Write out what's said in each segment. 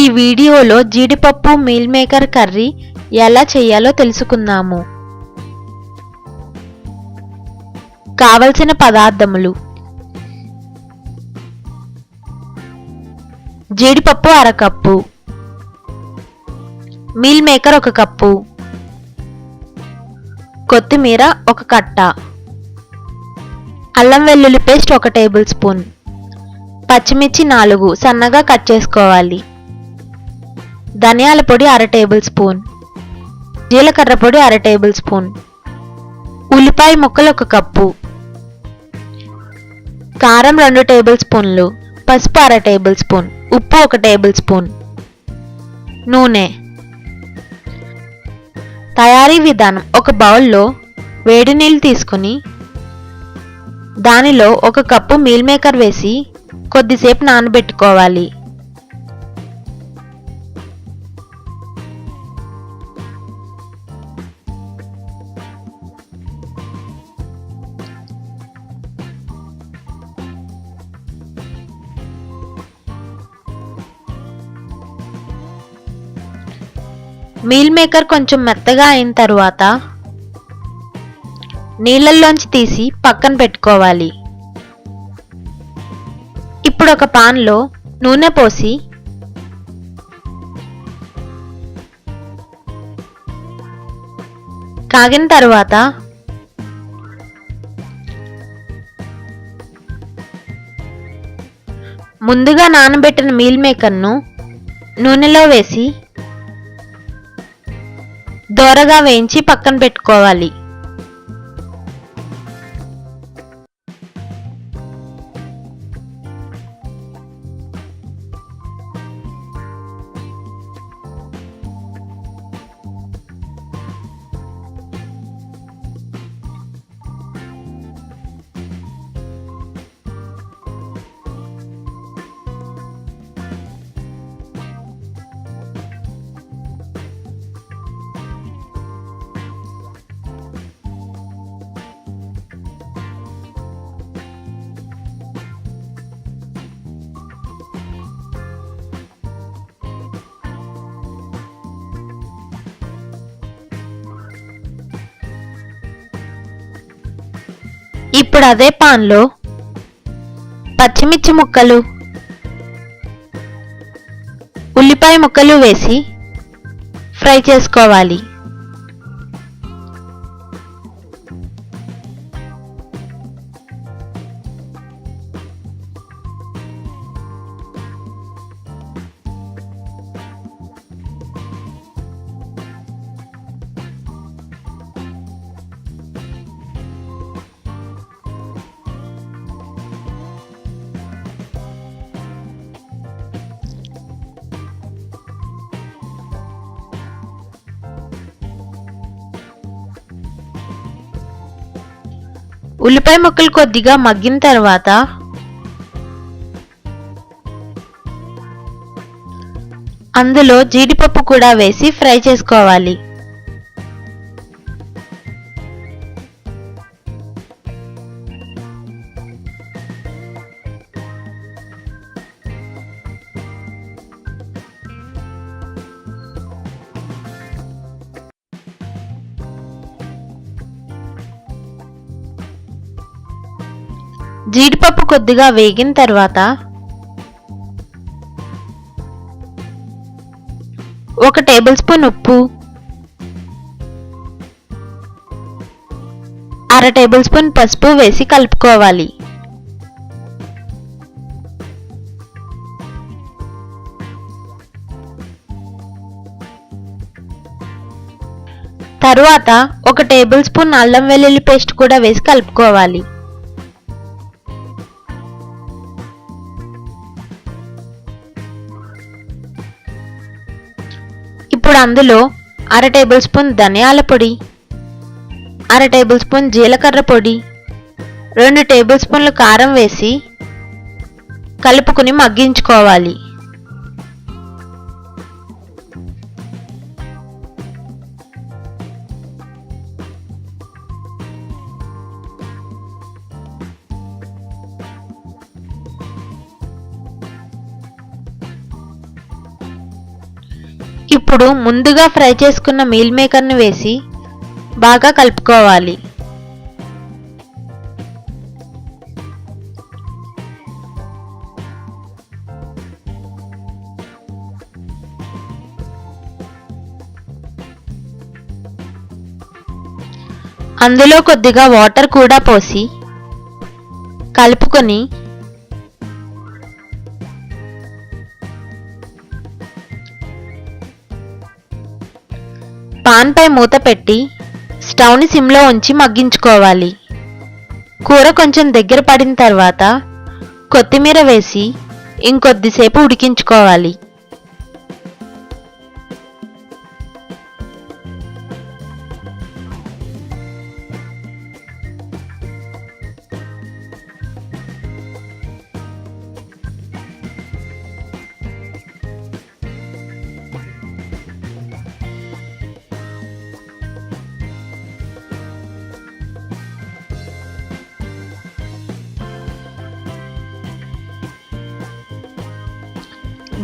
ఈ వీడియోలో జీడిపప్పు మీల్ మేకర్ కర్రీ ఎలా చేయాలో తెలుసుకుందాము. కావలసిన పదార్థములు: జీడిపప్పు 1/2 కప్పు, మీల్ మేకర్ 1 కప్పు, కొత్తిమీర 1 కట్ట, అల్లం వెల్లుల్లి పేస్ట్ 1 టేబుల్ స్పూన్, పచ్చిమిర్చి 4 సన్నగా కట్ చేసుకోవాలి, ధనియాల పొడి 1/2 టేబుల్ స్పూన్, జీలకర్ర పొడి 1/2 టేబుల్ స్పూన్, ఉల్లిపాయ ముక్కలు 1 కప్పు, కారం 2 టేబుల్ స్పూన్లు, పసుపు 1/2 టేబుల్ స్పూన్, ఉప్పు 1 టేబుల్ స్పూన్, నూనె. తయారీ విధానం: ఒక బౌల్లో వేడి నీళ్ళు తీసుకుని దానిలో 1 కప్పు మీల్ మేకర్ వేసి కొద్దిసేపు నానబెట్టుకోవాలి. మీల్ మేకర్ కొంచెం మెత్తగా అయిన తరువాత నీళ్ళల్లోంచి తీసి పక్కన పెట్టుకోవాలి. ఇప్పుడు ఒక పాన్లో నూనె పోసి కాగిన తరువాత ముందుగా నానబెట్టిన మీల్ మేకర్ను నూనెలో వేసి దోరగా వేయించి పక్కన పెట్టుకోవాలి. ఇప్పుడు అదే పాన్లో పచ్చిమిర్చి ముక్కలు, ఉల్లిపాయ ముక్కలు వేసి ఫ్రై చేసుకోవాలి. ఉల్లిపాయ ముక్కలు కొద్దిగా మగ్గిన తర్వాత అందులో జీడిపప్పు కూడా వేసి ఫ్రై చేసుకోవాలి. జీడిపప్పు కొద్దిగా వేగిన తర్వాత 1 టేబుల్ స్పూన్ ఉప్పు, 1/2 టేబుల్ స్పూన్ పసుపు వేసి కలుపుకోవాలి. తరువాత 1 టేబుల్ స్పూన్ అల్లం వెల్లుల్లి పేస్ట్ కూడా వేసి కలుపుకోవాలి. ఇప్పుడు అందులో 1/2 టేబుల్ స్పూన్ ధనియాల పొడి, 1/2 టేబుల్ స్పూన్ జీలకర్ర పొడి, 2 టేబుల్ స్పూన్లు కారం వేసి కలుపుకుని మగ్గించుకోవాలి. ఇప్పుడు ముందుగా ఫ్రై చేసుకున్న మీల్ మేకర్ని వేసి బాగా కలుపుకోవాలి. అందులో కొద్దిగా వాటర్ కూడా పోసి కలుపుకొని పాన్ పై మూత పెట్టి స్టవ్ని సిమ్లో ఉంచి మగ్గించుకోవాలి. కూర కొంచెం దగ్గర పడిన తర్వాత కొత్తిమీర వేసి ఇంకొద్దిసేపు ఉడికించుకోవాలి.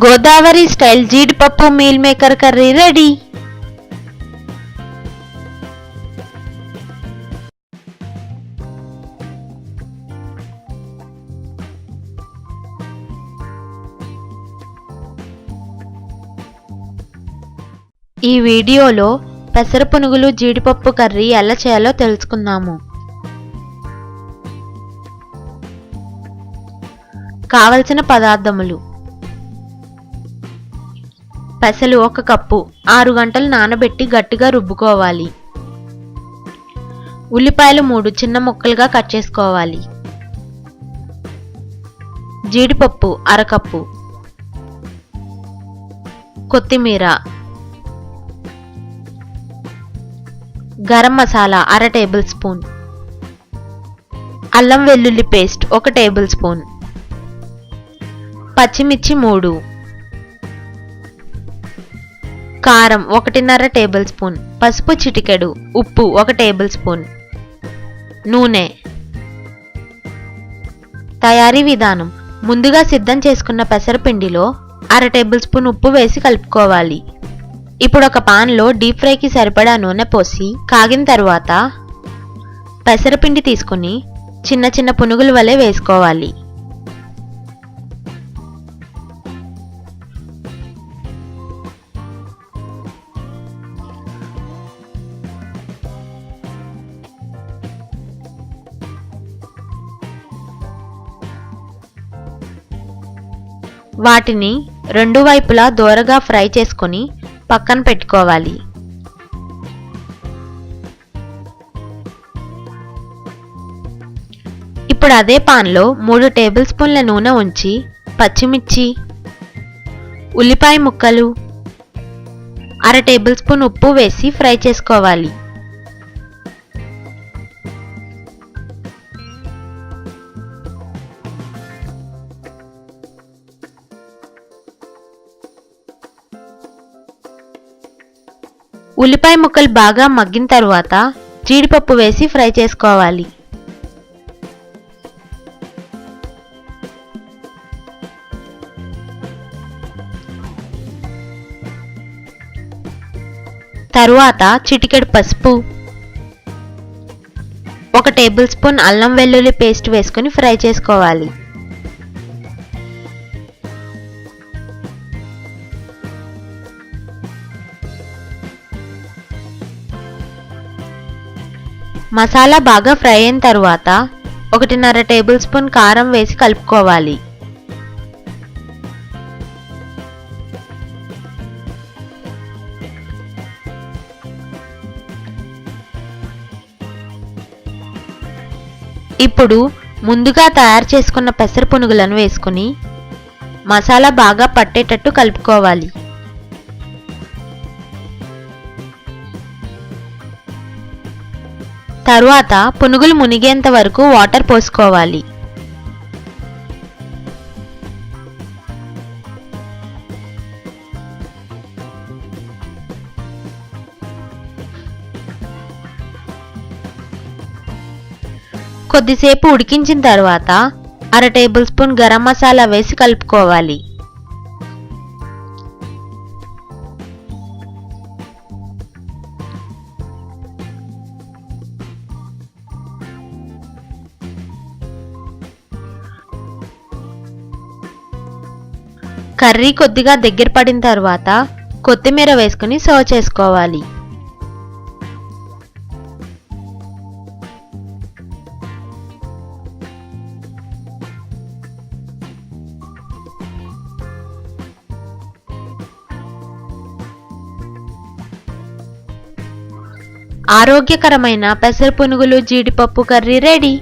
గోదావరి స్టైల్ జీడిపప్పు మీల్ మేకర్ కర్రీ రెడీ. ఈ వీడియోలో పెసర పునుగులు జీడిపప్పు కర్రీ ఎలా చేయాలో తెలుసుకుందాము. కావలసిన పదార్థములు: పెసలు 1 కప్పు 6 గంటలు నానబెట్టి గట్టిగా రుబ్బుకోవాలి. ఉల్లిపాయలు 3 చిన్న ముక్కలుగా కట్ చేసుకోవాలి. జీడిపప్పు 1/2 కప్పు, కొత్తిమీర, గరం మసాలా 1/2 టేబుల్ స్పూన్, అల్లం వెల్లుల్లి పేస్ట్ 1 టేబుల్ స్పూన్, పచ్చిమిర్చి 3, కారం 1.5 టేబుల్ స్పూన్, పసుపు చిటికెడు, ఉప్పు 1 టేబుల్ స్పూన్, నూనె. తయారీ విధానం: ముందుగా సిద్ధం చేసుకున్న పెసరపిండిలో 1/2 టేబుల్ స్పూన్ ఉప్పు వేసి కలుపుకోవాలి. ఇప్పుడు ఒక పాన్లో డీప్ ఫ్రైకి సరిపడా నూనె పోసి కాగిన తర్వాత పెసరపిండి తీసుకుని చిన్న చిన్న పునుగుల వలె వేసుకోవాలి. వాటిని రెండు వైపులా దోరగా ఫ్రై చేసుకొని పక్కన పెట్టుకోవాలి. ఇప్పుడు అదే పాన్లో 3 టేబుల్ స్పూన్ల నూనె ఉంచి పచ్చిమిర్చి, ఉల్లిపాయ ముక్కలు, 1/2 టేబుల్ స్పూన్ ఉప్పు వేసి ఫ్రై చేసుకోవాలి. ఉల్లిపాయ ముక్కలు బాగా మగ్గిన తర్వాత జీడిపప్పు వేసి ఫ్రై చేసుకోవాలి. తరువాత చిటికెడు పసుపు, 1 టేబుల్ స్పూన్ అల్లం వెల్లుల్లి పేస్ట్ వేసుకొని ఫ్రై చేసుకోవాలి. మసాలా బాగా ఫ్రై అయిన తర్వాత 1.5 టేబుల్ స్పూన్ కారం వేసి కలుపుకోవాలి. ఇప్పుడు ముందుగా తయారు చేసుకున్న పెసర పునుగులను వేసుకుని మసాలా బాగా పట్టేటట్టు కలుపుకోవాలి. తరువాత పునుగులు మునిగేంత వరకు వాటర్ పోసుకోవాలి. కొద్దిసేపు ఉడికించిన తర్వాత 1/2 టేబుల్ స్పూన్ గరం మసాలా వేసి కలుపుకోవాలి. కర్రీ కొద్దిగా దగ్గర పడిన తర్వాత కొత్తిమీర వేసుకుని సర్వ్ చేసుకోవాలి. ఆరోగ్యకరమైన పెసర పునుగులు జీడిపప్పు కర్రీ రెడీ.